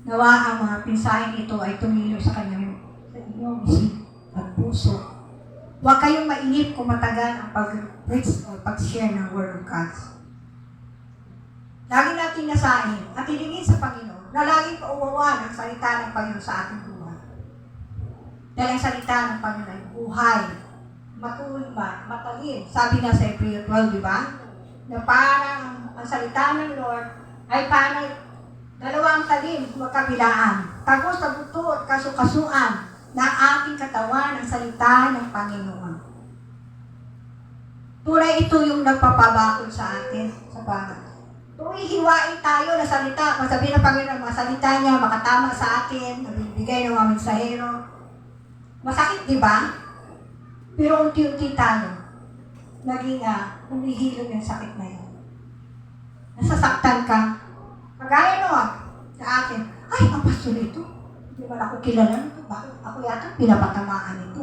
nawa ang mga pinsaheng ito ay tumilo sa inyong isip at puso. Huwag kayong mainip kung matagal ang pag-preach o pag-share ng Word of God. Lagi natin nasahin at hilingin sa Panginoon na laging pauwawan ang salita ng Panginoon sa ating buhay. Dahil ang salita ng Panginoon ay buhay, matulba, matalim. Sabi nga sa Hebreo 12, di ba? Na parang ang salita ng Lord ay panay dalawang talim magkabilaan, tagos sa buto at kasukasuan na ating katawan ang salita ng Panginoon. Tunay ito yung nagpapabakol sa atin sa Panginoon. Tuwing hiwain tayo na salita, kung sabihin ng Panginoon, mga salita niya makatama sa atin, nabibigay ng mga mensahero. Masakit, di ba? Pero unti-unti tayo, naging humihilom yung sakit na yun. Nasasaktan ka. Kagaya noon, sa akin, ay, ang pastor ito. Hindi man ako kilala nito. Bakit ako yata pinapatamaan nito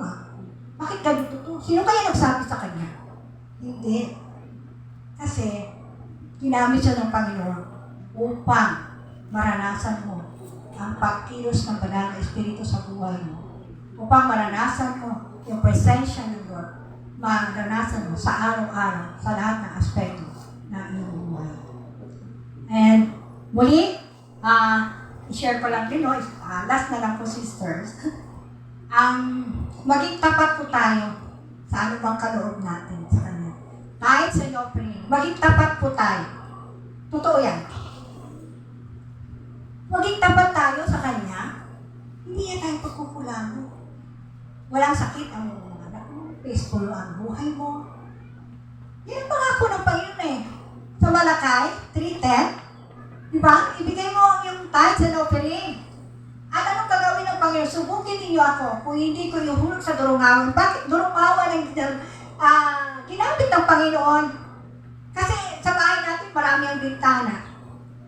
Bakit ganito to? Sino kaya nagsabi sa kanya? Hindi. Kasi, ginamit siya ng Panginoon upang maranasan mo ang pagkilos ng banal na Espiritu sa buhay mo. Upang maranasan mo yung presensya ng Lord. Maranasan mo sa araw-araw sa lahat ng aspeto ng iyong buhay. And muli, i-share ko lang din, last na lang po sisters, maging tapat po tayo sa anumang kaloob natin sa Kanya. Kahit sa offering, maging tapat po tayo. Totoo yan. Maging tapat tayo sa Kanya, hindi yan tayo pagkukulang. Walang sakit ang mga anak mo, peaceful ang buhay mo. Yan ang pangako ng Panginoon Sa Malakay 3:10, diba? Ibigay mo yung tithes and offering. At anong gagawin ng Panginoon? Subukin ninyo ako kung hindi ko ihulog sa durungawan. Bakit durungawan ang ginamit ng Panginoon? Kasi sa bahay natin marami ang bintana.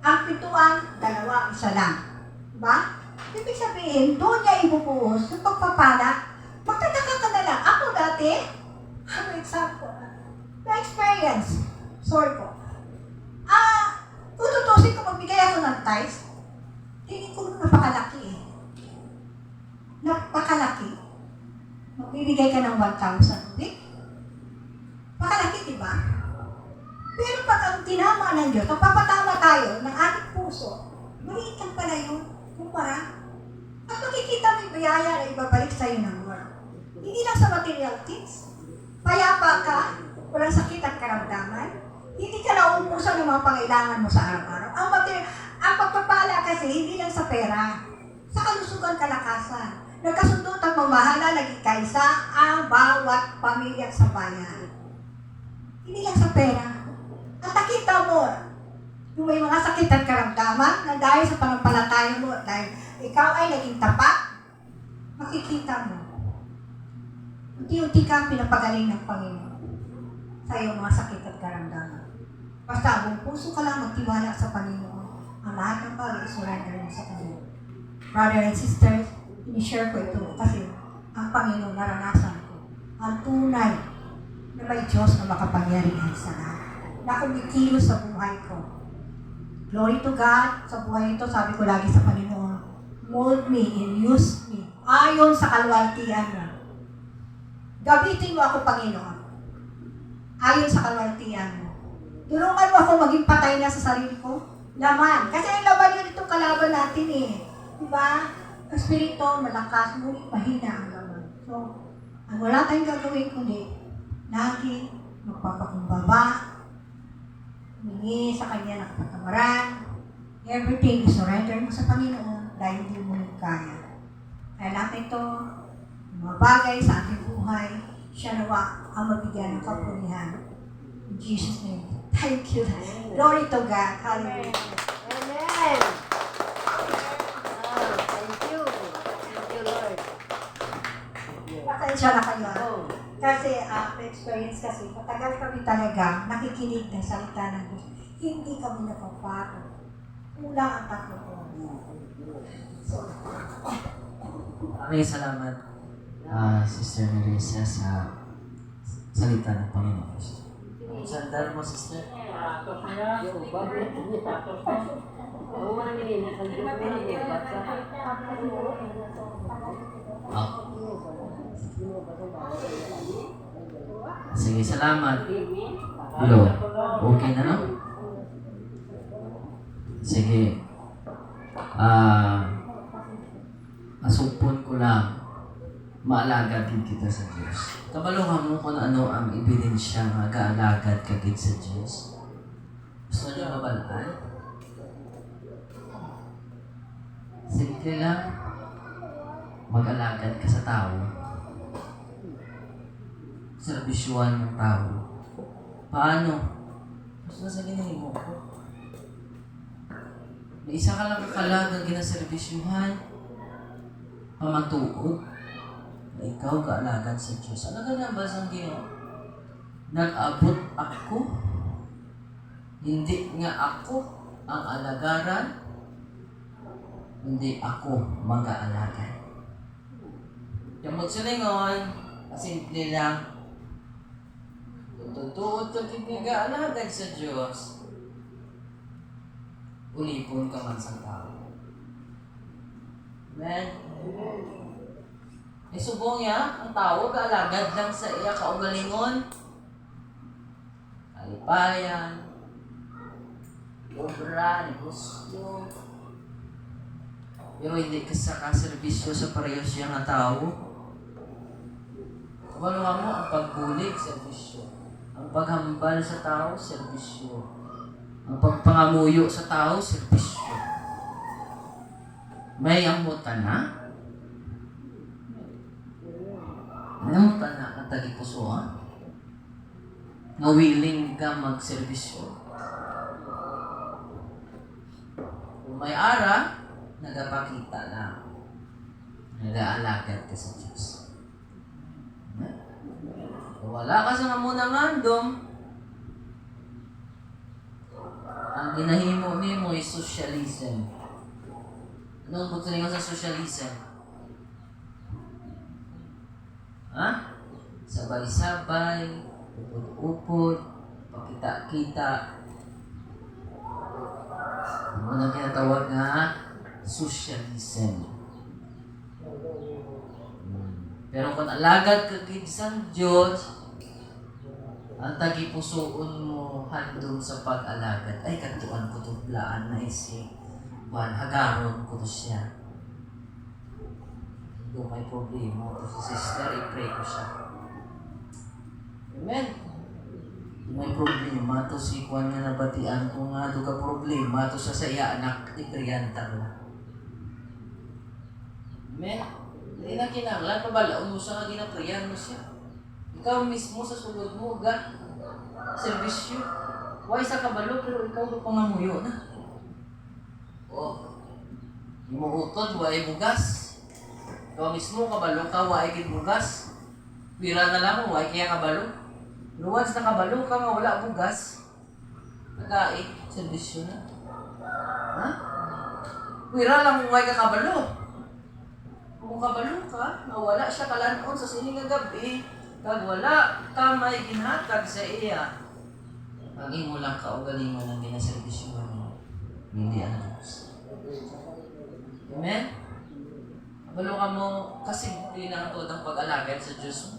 Ang pintuan, 2, 1 lang. Diba? Ibig sabihin, doon niya ibubuhos yung pagpapala. Magtataka ka na lang. Ako dati, example, na-experience. Sorry po. Kung tutusin ko, magbigay ako ng tithes, tingin ko napakalaki Napakalaki. Magbibigay ka ng 1,000 a week. Pakalaki, diba? Pero pag ang tinama ng Diyos, pagpapatama tayo ng ating puso, maliit lang pala yun. Kumpara. At makikita mo yung biyaya na ibabalik sa'yo ng Lord. Hindi lang sa material things. Payapa ka, walang sakit at karamdaman. Hindi ka nauubusan ng mga pangailangan mo sa araw-araw. Ang pagpapala kasi, hindi lang sa pera. Sa kalusugan, kalakasan. Nagkasundo at mamahala, naging kaisa ang bawat pamilya sa bayan. Hindi lang sa pera. At nakita mo, yung may mga sakit at karamdaman na dahil sa panampalataya mo, dahil ikaw ay naging tapat, makikita mo. Unti-unti kang pinapagaling ng Panginoon sa iyong mga sakit at karamdaman. Basta buong puso ka lang magtiwala sa Panginoon. Ang lahat ng bagay, surrender mo sa Panginoon. Brother and sisters, i-share ko ito kasi ang Panginoon naranasan ko. Ang tunay na may Diyos na makapangyarihan sa lahat. Na kumikilos sa buhay ko. Glory to God. Sa buhay ito, sabi ko lagi sa Panginoon, mold me and use me. Ayon sa kalwaltian mo. Gamitin mo ako, Panginoon. Ayon sa kalwaltian mo. Tulungan mo ako maging patay na sa sarili ko. Laman. Kasi ang laman yun itong kalaban natin Diba? Ang spirito, malakas, ngunit mahina ang laman. So, ang wala tayong gagawin kundi, lagi magpapakumbaba, humingi sa Kanya ng kapatawaran, everything surrender mo sa Panginoon dahil hindi mo yung kaya. Kaya lahat ito, mga bagay sa ating buhay, siya nawa ang mabigyan ng kapunihan. In Jesus' name. Thank you. Glory to God. Hallelujah. Amen. Thank you. Thank you, Lord. Pasensya na kayo. Kasi experience kasi, matagal kami talaga nakikinig ng salita ng Diyos. Hindi kami napapagod. Kulang ang 3 oras. So, Maraming salamat, Sister Nerissa, sa salita ng Panginoon. Sandal mo, Sister. Sige, salamat. Hello. Okay na, no? Sige. Asupon ko lang, maalagad din kita sa Diyos. Kabalungan mo kung ano ang ebidensya nga gaalagad ka gid sa Diyos. Gusto niyo mabalaan? Simple lang. Mag-alagad ka sa tao. Serbisyuhan ng tao. Paano? Basta sa ginahin mo ko. May isa ka lang kakalag na ginaserbisyuhan. Pamatuod. Na ikaw kaalagad sa Diyos. Ano ka na ba sa Ginoo? Nag-abot ako. Hindi nga ako ang alagaran. Hindi ako mag-aalagan. Yung magsulingon, simple lang. Kung tutuot ka nag-aalagad sa Diyos, ulipon ka man sa tao. Amen? Subong niya, ang tao, kaalagad lang sa iya kaugalingon. Kalipayan, obra, negosyo. Pero hindi ka sa kaserbisyo sa pareho siya nga tao. Kabalo mo, ang pagbulig, serbisyo. Ang paghambal sa tao, serbisyo. Ang pagpangamuyo sa tao, serbisyo. May amutan na? May amutan na ang tagipuso, ha? Na willing ka magserbisyo. Kung may ara, nagapakita na. Nag-aalagad ka sa Diyos. Kung wala ka sa ngamunang andom, ang ginahimo mo ay socialism. Anong buto niyo sa socialism? Ha? Sabay-sabay, upod-upod, pakita-kita. Ano na kinatawag nga? Socialism. Pero kung alagad ka sa Diyos, ang tagipusoon mo handom sa pag-alagad, ay katuan ko tublaan na isip. Buwan, hagaron ko to siya. Kung may problema to si sister, i-pray ko siya. Amen? Kung may problema to si Juan nga nabatian ko nga do ka problema to sa saya anak, i-prayanta lang. Amen? Hindi na kinanglan, pabalaon mo siya nga ginaprayan mo siya. Ikaw mismo sa sulod mo, servisyo. Why sa kabalo, pero ikaw do pangamuyo na. Imuutod, why bugas. Ikaw mismo, kabalo ka, why gid bugas. Pira na lang mo, why kaya kabalo. Pero once na kabalo ka nga wala bugas, nagkain, servisyo na. Ha? Pira lang mo, why ka kabalo. Kung kabalo ka, nawala siya kalanon sa sining nga gabi, kag wala ka may ginhatag sa iya. Ang imo lang kaugalingon ang ginaserbisyuhan mo. Hindi ang Diyos. Amen? Kabalo ka mo, kasi hindi na ang tudang pag-alagad sa Diyos mo.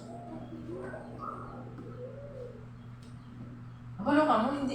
Kabalo ka mo, hindi